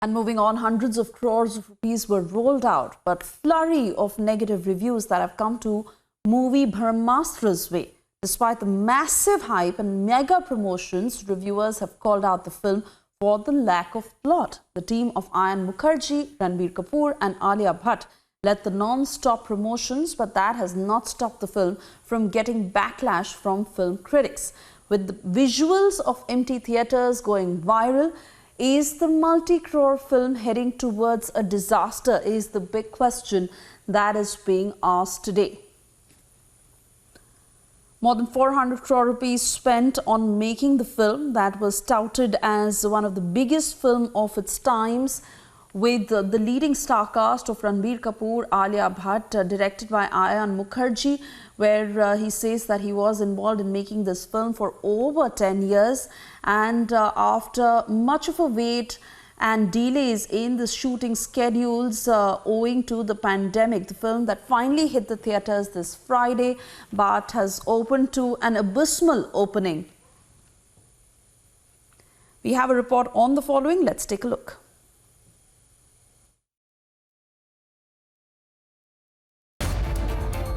And moving on, hundreds of crores of rupees were rolled out, but flurry of negative reviews that have come to movie Brahmastra's way. Despite the massive hype and mega promotions, reviewers have called out the film for the lack of plot. The team of Ayan Mukherji, Ranbir Kapoor and Alia Bhatt led the non-stop promotions, but that has not stopped the film from getting backlash from film critics. With the visuals of empty theatres going viral, is the multi-crore film heading towards a disaster? Is the big question that is being asked today. More than 400 crore rupees spent on making the film that was touted as one of the biggest film of its times, with the leading star cast of Ranbir Kapoor, Alia Bhatt, directed by Ayan Mukherji, where he says that he was involved in making this film for over 10 years. And after much of a wait and delays in the shooting schedules owing to the pandemic, the film that finally hit the theatres this Friday but has opened to an abysmal opening. We have a report on the following. Let's take a look.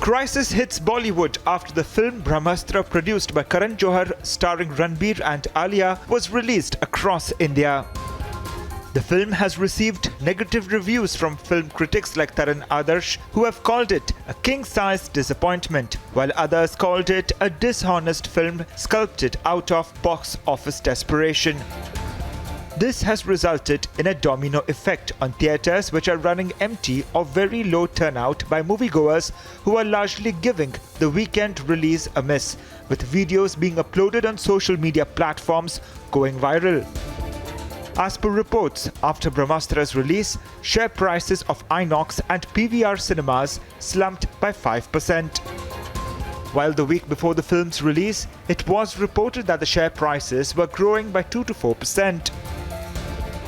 Crisis hits Bollywood after the film Brahmastra, produced by Karan Johar, starring Ranbir and Alia, was released across India. The film has received negative reviews from film critics like Taran Adarsh, who have called it a king-size disappointment, while others called it a dishonest film sculpted out of box office desperation. This has resulted in a domino effect on theatres which are running empty or very low turnout by moviegoers who are largely giving the weekend release a miss, with videos being uploaded on social media platforms going viral. As per reports, after Brahmastra's release, share prices of Inox and PVR cinemas slumped by 5%. While the week before the film's release, it was reported that the share prices were growing by 2 to 4%.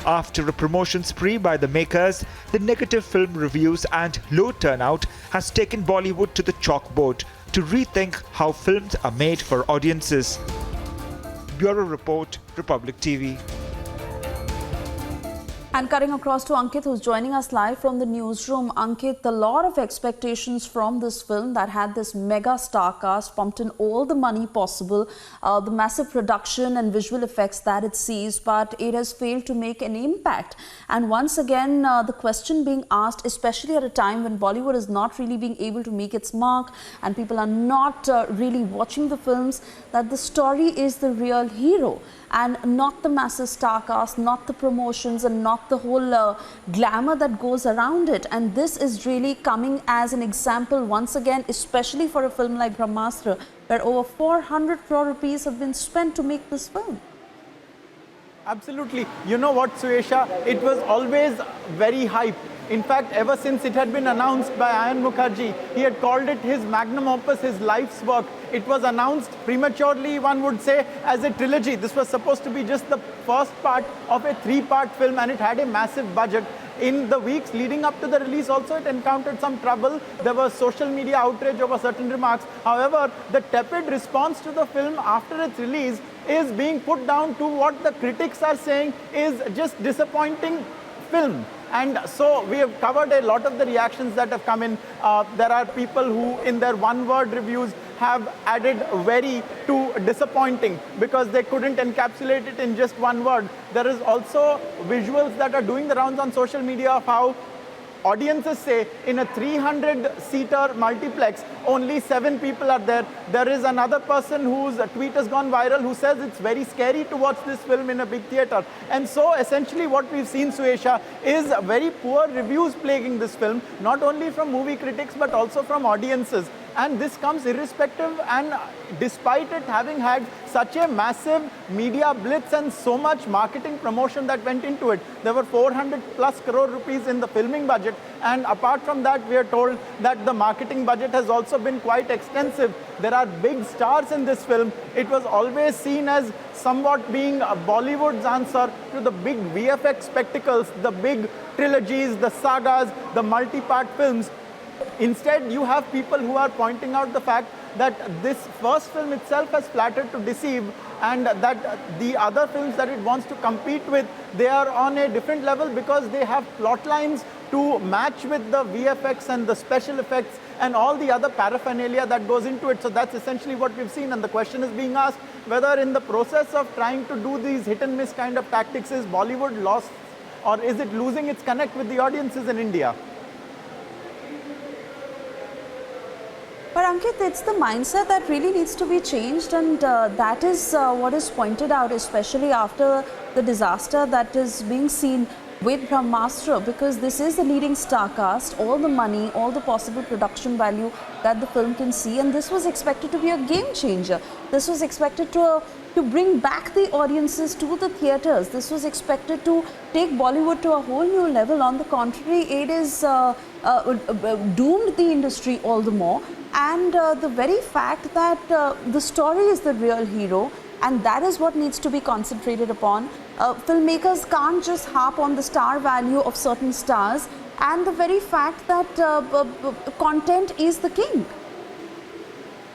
After a promotion spree by the makers, the negative film reviews and low turnout has taken Bollywood to the chalkboard to rethink how films are made for audiences. Bureau Report, Republic TV. And cutting across to Ankit, who's joining us live from the newsroom. Ankit, a lot of expectations from this film that had this mega star cast, pumped in all the money possible, the massive production and visual effects that it sees, but it has failed to make an impact. And once again, the question being asked, especially at a time when Bollywood is not really being able to make its mark and people are not really watching the films, that the story is the real hero and not the massive star cast, not the promotions and not the whole glamour that goes around it. And this is really coming as an example once again, especially for a film like Brahmastra, where over 400 crore rupees have been spent to make this film. Absolutely. You know what, Suesha? It was always very hype. In fact, ever since it had been announced by Ayan Mukherji, he had called it his magnum opus, his life's work. It was announced prematurely, one would say, as a trilogy. This was supposed to be just the first part of a 3-part film, and it had a massive budget. In the weeks leading up to the release also, it encountered some trouble. There was social media outrage over certain remarks. However, the tepid response to the film after its release is being put down to what the critics are saying is just disappointing film. And so we have covered a lot of the reactions that have come in. There are people who in their one-word reviews have added very to disappointing because they couldn't encapsulate it in just one word. There is also visuals that are doing the rounds on social media of how audiences say in a 300-seater multiplex, only 7 people are there. There is another person whose tweet has gone viral who says it's very scary to watch this film in a big theater. And so essentially what we've seen, Suesha, is very poor reviews plaguing this film, not only from movie critics but also from audiences. And this comes irrespective and despite it having had such a massive media blitz and so much marketing promotion that went into it. There were 400 plus crore rupees in the filming budget, and apart from that we are told that the marketing budget has also been quite extensive. There are big stars in this film. It was always seen as somewhat being Bollywood's answer to the big VFX spectacles, the big trilogies, the sagas, the multi-part films. Instead, you have people who are pointing out the fact that this first film itself has flattered to deceive and that the other films that it wants to compete with, they are on a different level because they have plot lines to match with the VFX and the special effects and all the other paraphernalia that goes into it. So that's essentially what we've seen, and the question is being asked whether in the process of trying to do these hit and miss kind of tactics, is Bollywood lost or is it losing its connect with the audiences in India? But Ankit, it's the mindset that really needs to be changed, and that is what is pointed out, especially after the disaster that is being seen with Brahmastra, because this is the leading star cast, all the money, all the possible production value that the film can see, and this was expected to be a game changer. This was expected to bring back the audiences to the theatres. This was expected to take Bollywood to a whole new level. On the contrary, it is doomed the industry all the more. And the very fact that the story is the real hero, and that is what needs to be concentrated upon. Filmmakers can't just harp on the star value of certain stars, and the very fact that content is the king.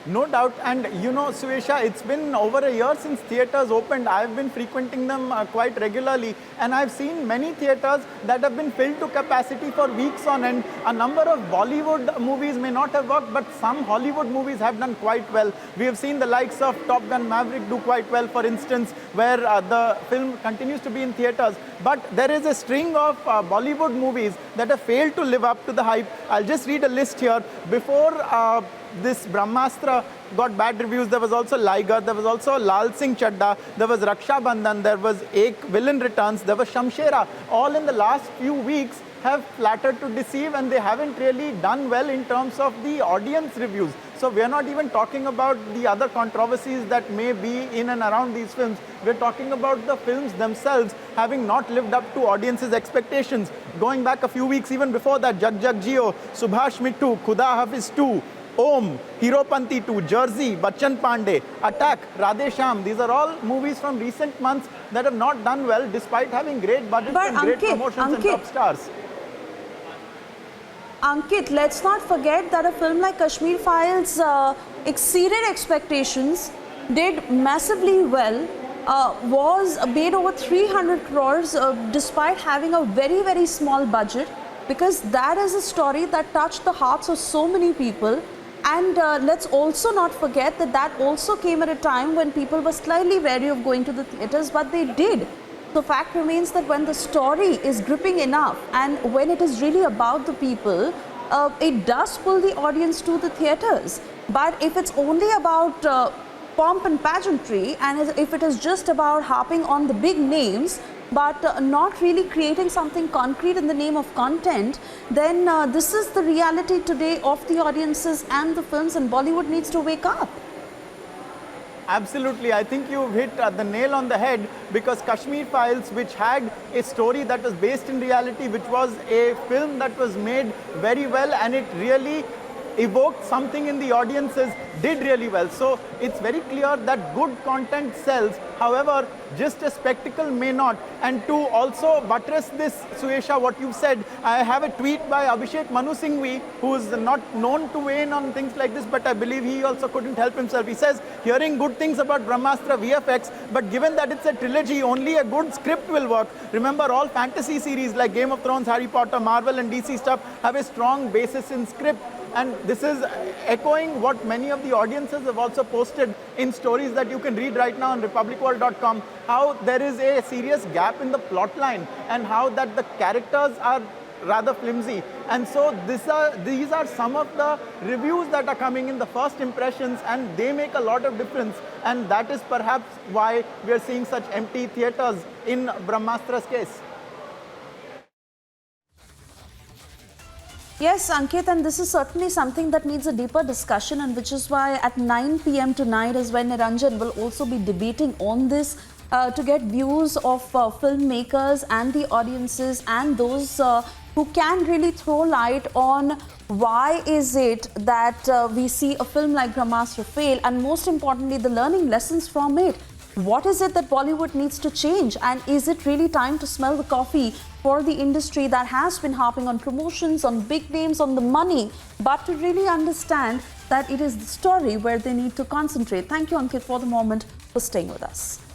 No doubt, and you know, Suesha, it's been over a year since theatres opened. I've been frequenting them quite regularly, and I've seen many theatres that have been filled to capacity for weeks on end. A number of Bollywood movies may not have worked, but some Hollywood movies have done quite well. We have seen the likes of Top Gun Maverick do quite well, for instance, where the film continues to be in theatres. But there is a string of Bollywood movies that have failed to live up to the hype. I'll just read a list here. Before this Brahmastra got bad reviews, there was also Liger, there was also Lal Singh Chadda, there was Raksha Bandhan, there was Ek, Villain Returns, there was Shamshera. All in the last few weeks have flattered to deceive, and they haven't really done well in terms of the audience reviews. So we're not even talking about the other controversies that may be in and around these films. We're talking about the films themselves having not lived up to audiences' expectations. Going back a few weeks even before that, Jag Jag Jio, Subhash Mittu, Khuda Hafiz 2, Om, Heropanti 2, Jersey, Bachchan Pandey, Attack, Radhe Shyam. These are all movies from recent months that have not done well despite having great budgets and great promotions and top stars. Ankit, let's not forget that a film like Kashmir Files exceeded expectations, did massively well, was made over 300 crores despite having a very, very small budget, because that is a story that touched the hearts of so many people. And let's also not forget that that also came at a time when people were slightly wary of going to the theatres, but they did. The fact remains that when the story is gripping enough and when it is really about the people, it does pull the audience to the theatres. But if it's only about pomp and pageantry, and if it is just about harping on the big names, but not really creating something concrete in the name of content, then this is the reality today of the audiences and the films, and Bollywood needs to wake up. Absolutely. I think you've hit the nail on the head, because Kashmir Files, which had a story that was based in reality, which was a film that was made very well, and it really evoked something in the audiences, did really well. So it's very clear that good content sells. However, just a spectacle may not. And to also buttress this, Suesha, what you've said, I have a tweet by Abhishek Manu Singhvi, who's not known to weigh in on things like this, but I believe he also couldn't help himself. He says, hearing good things about Brahmastra VFX, but given that it's a trilogy, only a good script will work. Remember, all fantasy series like Game of Thrones, Harry Potter, Marvel and DC stuff have a strong basis in script. And this is echoing what many of the audiences have also posted in stories that you can read right now on republicworld.com, how there is a serious gap in the plot line and how that the characters are rather flimsy. And so these are some of the reviews that are coming in, the first impressions, and they make a lot of difference. And that is perhaps why we are seeing such empty theatres in Brahmastra's case. Yes, Ankit, and this is certainly something that needs a deeper discussion, and which is why at 9 p.m. tonight is when Niranjan will also be debating on this to get views of filmmakers and the audiences and those who can really throw light on why is it that we see a film like Brahmastra fail, and most importantly the learning lessons from it. What is it that Bollywood needs to change, and is it really time to smell the coffee for the industry that has been harping on promotions, on big names, on the money, but to really understand that it is the story where they need to concentrate. Thank you, Ankit, for the moment. for staying with us.